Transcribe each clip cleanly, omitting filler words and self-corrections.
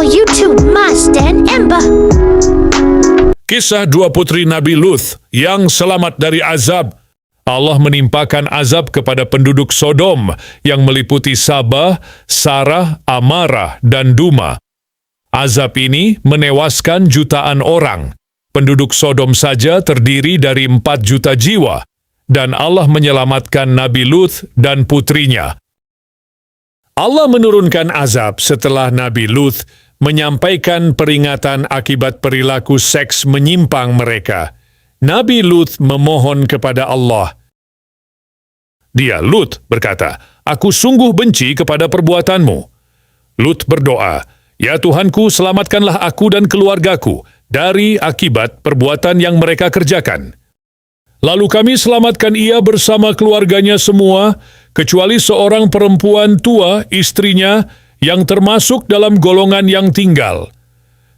our YouTube Mas dan Amber. Kisah dua putri Nabi Lut yang selamat dari azab. Allah menimpakan azab kepada penduduk Sodom yang meliputi Sabah, Sarah, Amarah, dan Duma. Azab ini menewaskan jutaan orang. Penduduk Sodom saja terdiri dari 4 juta jiwa, dan Allah menyelamatkan Nabi Lut dan putrinya. Allah menurunkan azab setelah Nabi Lut menyampaikan peringatan akibat perilaku seks menyimpang mereka. Nabi Lut memohon kepada Allah. Dia, Lut, berkata, "Aku sungguh benci kepada perbuatanmu." Lut berdoa, "Ya Tuhanku, selamatkanlah aku dan keluargaku dari akibat perbuatan yang mereka kerjakan." Lalu kami selamatkan ia bersama keluarganya semua, kecuali seorang perempuan tua, istrinya, yang termasuk dalam golongan yang tinggal.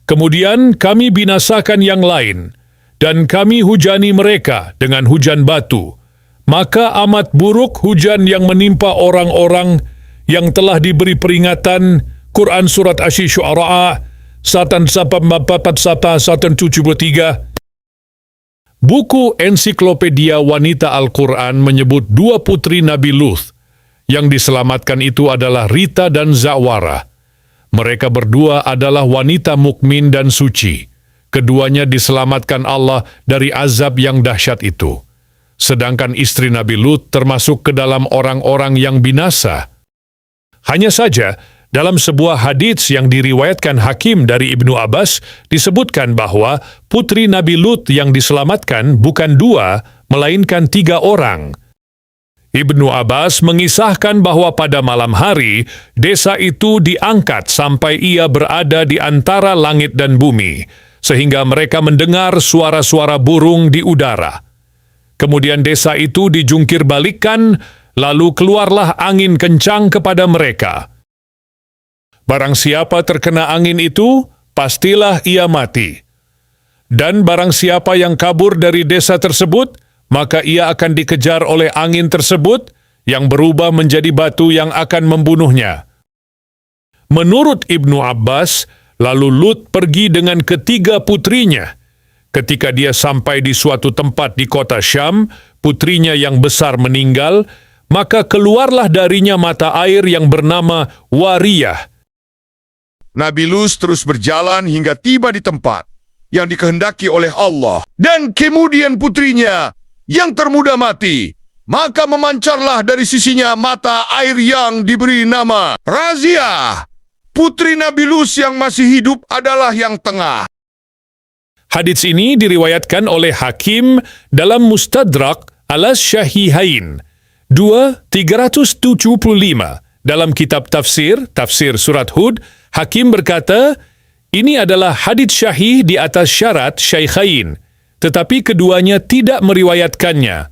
Kemudian kami binasakan yang lain, dan kami hujani mereka dengan hujan batu. Maka amat buruk hujan yang menimpa orang-orang yang telah diberi peringatan. Quran Surat Asy-Syu'ara 173. Buku Ensiklopedia Wanita Al-Quran menyebut 2 putri Nabi Lut. Yang diselamatkan itu adalah Rita dan Zawara. Mereka berdua adalah wanita mukmin dan suci. Keduanya diselamatkan Allah dari azab yang dahsyat itu. Sedangkan istri Nabi Lut termasuk ke dalam orang-orang yang binasa. Hanya saja, dalam sebuah hadits yang diriwayatkan Hakim dari Ibnu Abbas, disebutkan bahwa putri Nabi Lut yang diselamatkan bukan 2, melainkan 3 orang. Ibnu Abbas mengisahkan bahwa pada malam hari, desa itu diangkat sampai ia berada di antara langit dan bumi, sehingga mereka mendengar suara-suara burung di udara. Kemudian desa itu dijungkir balikkan, lalu keluarlah angin kencang kepada mereka. Barang siapa terkena angin itu, pastilah ia mati. Dan barang siapa yang kabur dari desa tersebut, maka ia akan dikejar oleh angin tersebut yang berubah menjadi batu yang akan membunuhnya. Menurut Ibnu Abbas, lalu Lut pergi dengan ketiga putrinya. Ketika dia sampai di suatu tempat di kota Syam, putrinya yang besar meninggal, maka keluarlah darinya mata air yang bernama Wariyah. Nabi Lut terus berjalan hingga tiba di tempat yang dikehendaki oleh Allah. Dan kemudian putrinya yang termuda mati, maka memancarlah dari sisinya mata air yang diberi nama Raziah. Putri Nabi Lut yang masih hidup adalah yang tengah. Hadits ini diriwayatkan oleh Hakim dalam Mustadrak Al-Syahihain 2375. Dalam kitab tafsir Surat Hud, Hakim berkata, ini adalah hadits syahih di atas syarat Syaikhain, tetapi keduanya tidak meriwayatkannya.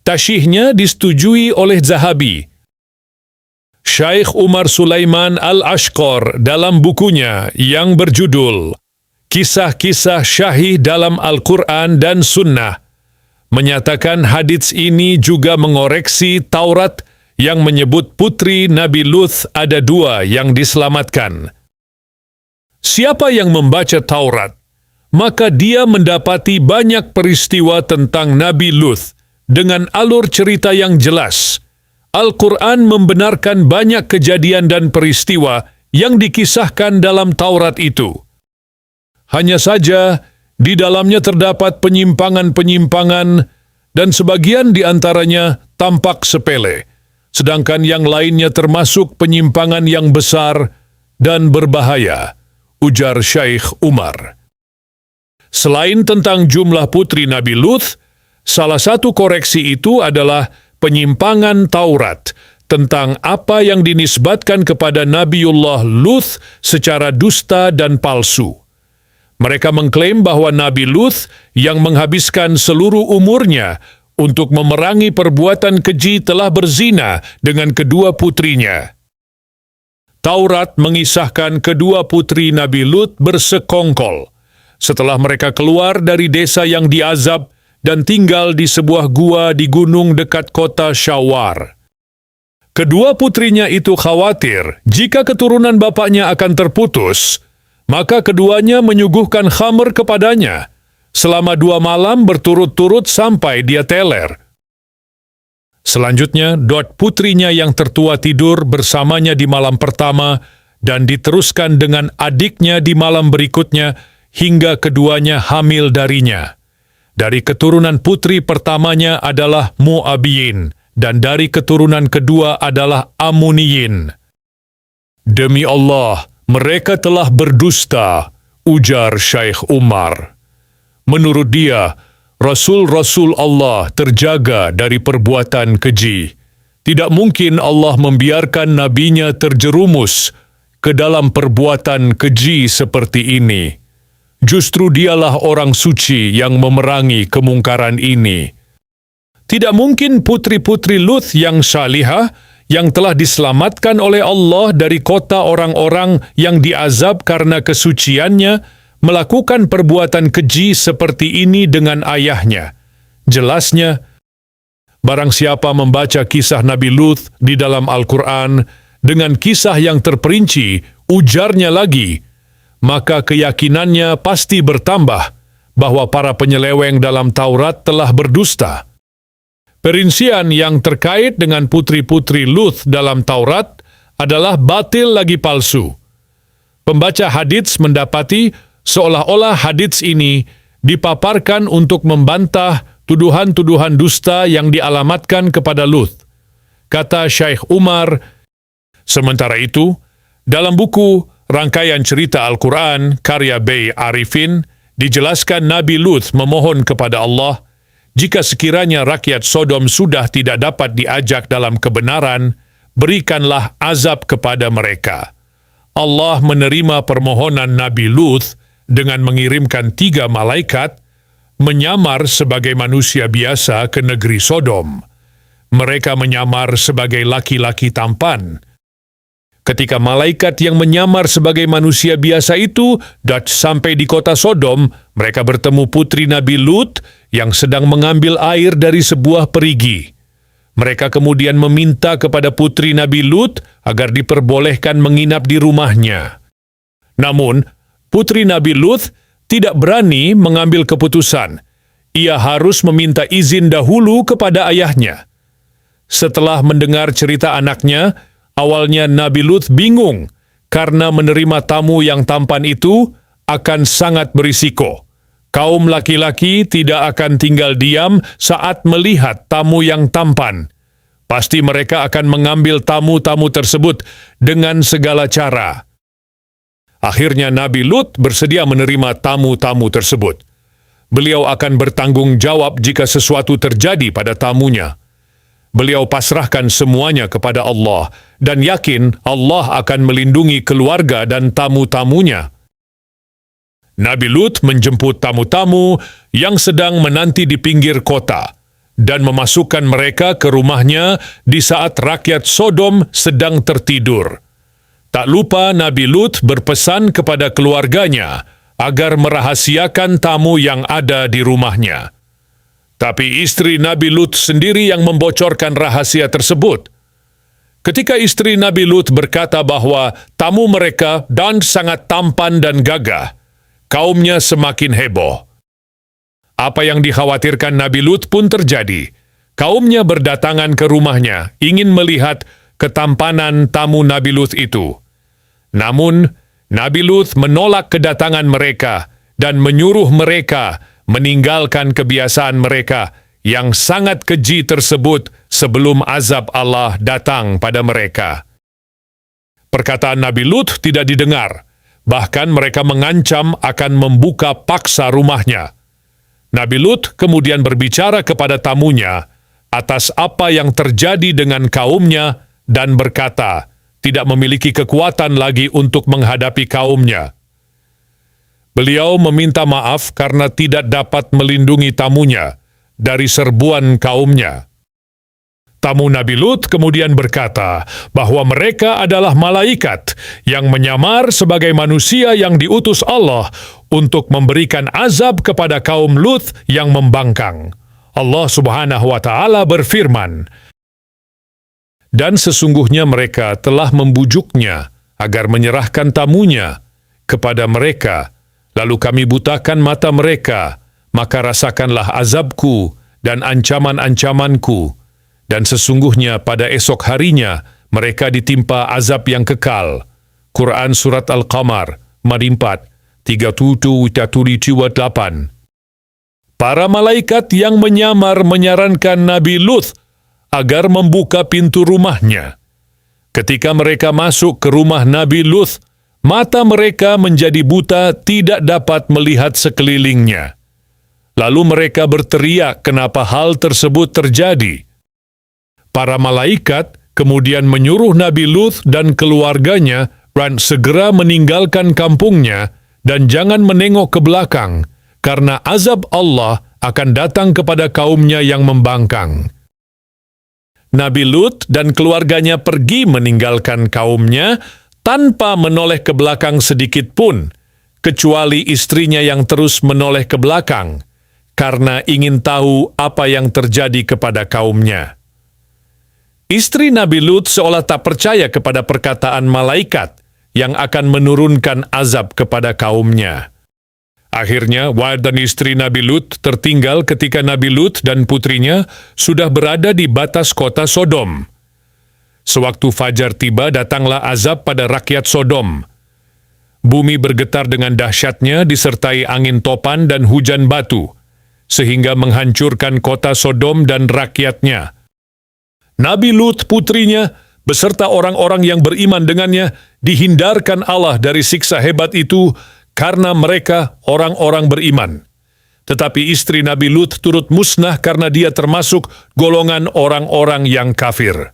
Tasyihnya disetujui oleh Zahabi. Syekh Umar Sulaiman Al-Ashqar dalam bukunya yang berjudul Kisah-Kisah Syahih dalam Al-Quran dan Sunnah menyatakan hadits ini juga mengoreksi Taurat yang menyebut putri Nabi Lut ada 2 yang diselamatkan. Siapa yang membaca Taurat, maka dia mendapati banyak peristiwa tentang Nabi Lut dengan alur cerita yang jelas. Al-Quran membenarkan banyak kejadian dan peristiwa yang dikisahkan dalam Taurat itu. Hanya saja, di dalamnya terdapat penyimpangan-penyimpangan dan sebagian di antaranya tampak sepele, sedangkan yang lainnya termasuk penyimpangan yang besar dan berbahaya, ujar Syekh Umar. Selain tentang jumlah putri Nabi Lut, salah satu koreksi itu adalah penyimpangan Taurat tentang apa yang dinisbatkan kepada Nabiullah Lut secara dusta dan palsu. Mereka mengklaim bahwa Nabi Lut yang menghabiskan seluruh umurnya untuk memerangi perbuatan keji telah berzina dengan kedua putrinya. Taurat mengisahkan kedua putri Nabi Lut bersekongkol setelah mereka keluar dari desa yang diazab dan tinggal di sebuah gua di gunung dekat kota Syawar. Kedua putrinya itu khawatir jika keturunan bapaknya akan terputus, Maka keduanya menyuguhkan khamr kepadanya selama 2 malam berturut-turut sampai dia teler. Selanjutnya, Dot putrinya yang tertua tidur bersamanya di malam pertama dan diteruskan dengan adiknya di malam berikutnya hingga keduanya hamil darinya. Dari keturunan putri pertamanya adalah Moabiyin dan dari keturunan kedua adalah Amuniyin. Demi Allah, mereka telah berdusta, ujar Syekh Umar. Menurut dia, Rasul-Rasul Allah terjaga dari perbuatan keji. Tidak mungkin Allah membiarkan nabinya terjerumus ke dalam perbuatan keji seperti ini. Justru dialah orang suci yang memerangi kemungkaran ini. Tidak mungkin putri-putri Lut yang salihah yang telah diselamatkan oleh Allah dari kota orang-orang yang diazab karena kesuciannya melakukan perbuatan keji seperti ini dengan ayahnya. Jelasnya, barang siapa membaca kisah Nabi Lut di dalam Al-Quran dengan kisah yang terperinci, ujarnya lagi, maka keyakinannya pasti bertambah bahwa para penyeleweng dalam Taurat telah berdusta. Perincian yang terkait dengan putri-putri Lut dalam Taurat adalah batil lagi palsu. Pembaca hadits mendapati seolah-olah hadits ini dipaparkan untuk membantah tuduhan-tuduhan dusta yang dialamatkan kepada Lut. Kata Syekh Umar, sementara itu, dalam buku Rangkaian Cerita Al-Quran karya Bey Arifin, dijelaskan Nabi Lut memohon kepada Allah, jika sekiranya rakyat Sodom sudah tidak dapat diajak dalam kebenaran, berikanlah azab kepada mereka. Allah menerima permohonan Nabi Lut dengan mengirimkan 3 malaikat menyamar sebagai manusia biasa ke negeri Sodom. Mereka menyamar sebagai laki-laki tampan. Ketika malaikat yang menyamar sebagai manusia biasa itu sampai di kota Sodom, mereka bertemu putri Nabi Lut yang sedang mengambil air dari sebuah perigi. Mereka kemudian meminta kepada putri Nabi Lut agar diperbolehkan menginap di rumahnya. Namun, putri Nabi Lut tidak berani mengambil keputusan. Ia harus meminta izin dahulu kepada ayahnya. Setelah mendengar cerita anaknya, awalnya Nabi Lut bingung karena menerima tamu yang tampan itu akan sangat berisiko. Kaum laki-laki tidak akan tinggal diam saat melihat tamu yang tampan. Pasti mereka akan mengambil tamu-tamu tersebut dengan segala cara. Akhirnya Nabi Lut bersedia menerima tamu-tamu tersebut. Beliau akan bertanggung jawab jika sesuatu terjadi pada tamunya. Beliau pasrahkan semuanya kepada Allah dan yakin Allah akan melindungi keluarga dan tamu-tamunya. Nabi Lut menjemput tamu-tamu yang sedang menanti di pinggir kota dan memasukkan mereka ke rumahnya di saat rakyat Sodom sedang tertidur. Tak lupa Nabi Lut berpesan kepada keluarganya agar merahasiakan tamu yang ada di rumahnya. Tapi istri Nabi Lut sendiri yang membocorkan rahasia tersebut. Ketika istri Nabi Lut berkata bahwa tamu mereka dan sangat tampan dan gagah, kaumnya semakin heboh. Apa yang dikhawatirkan Nabi Lut pun terjadi. Kaumnya berdatangan ke rumahnya, ingin melihat ketampanan tamu Nabi Lut itu. Namun, Nabi Lut menolak kedatangan mereka dan menyuruh mereka meninggalkan kebiasaan mereka yang sangat keji tersebut sebelum azab Allah datang pada mereka. Perkataan Nabi Lut tidak didengar, bahkan mereka mengancam akan membuka paksa rumahnya. Nabi Lut kemudian berbicara kepada tamunya atas apa yang terjadi dengan kaumnya dan berkata, tidak memiliki kekuatan lagi untuk menghadapi kaumnya. Beliau meminta maaf karena tidak dapat melindungi tamunya dari serbuan kaumnya. Tamu Nabi Lut kemudian berkata bahwa mereka adalah malaikat yang menyamar sebagai manusia yang diutus Allah untuk memberikan azab kepada kaum Lut yang membangkang. Allah Subhanahu wa Ta'ala berfirman, "Dan sesungguhnya mereka telah membujuknya agar menyerahkan tamunya, kepada mereka, lalu kami butakan mata mereka, maka rasakanlah azabku dan ancaman-ancamanku, dan sesungguhnya pada esok harinya mereka ditimpa azab yang kekal. Quran Surat Al-Qamar, 44, 37-38. Para malaikat yang menyamar menyarankan Nabi Lut agar membuka pintu rumahnya. Ketika mereka masuk ke rumah Nabi Lut, mata mereka menjadi buta, tidak dapat melihat sekelilingnya. Lalu mereka berteriak kenapa hal tersebut terjadi. Para malaikat kemudian menyuruh Nabi Lut dan keluarganya segera meninggalkan kampungnya dan jangan menengok ke belakang, karena azab Allah akan datang kepada kaumnya yang membangkang. Nabi Lut dan keluarganya pergi meninggalkan kaumnya tanpa menoleh ke belakang sedikit pun, kecuali istrinya yang terus menoleh ke belakang, karena ingin tahu apa yang terjadi kepada kaumnya. Istri Nabi Lut seolah tak percaya kepada perkataan malaikat yang akan menurunkan azab kepada kaumnya. Akhirnya, Wa'ad dan istri Nabi Lut tertinggal ketika Nabi Lut dan putrinya sudah berada di batas kota Sodom. Sewaktu fajar tiba, datanglah azab pada rakyat Sodom. Bumi bergetar dengan dahsyatnya disertai angin topan dan hujan batu, sehingga menghancurkan kota Sodom dan rakyatnya. Nabi Lut putrinya beserta orang-orang yang beriman dengannya dihindarkan Allah dari siksa hebat itu karena mereka orang-orang beriman. Tetapi istri Nabi Lut turut musnah karena dia termasuk golongan orang-orang yang kafir.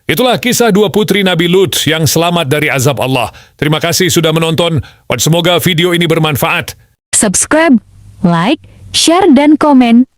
Itulah kisah dua putri Nabi Lut yang selamat dari azab Allah. Terima kasih sudah menonton. Semoga video ini bermanfaat. Subscribe, like, share, dan komen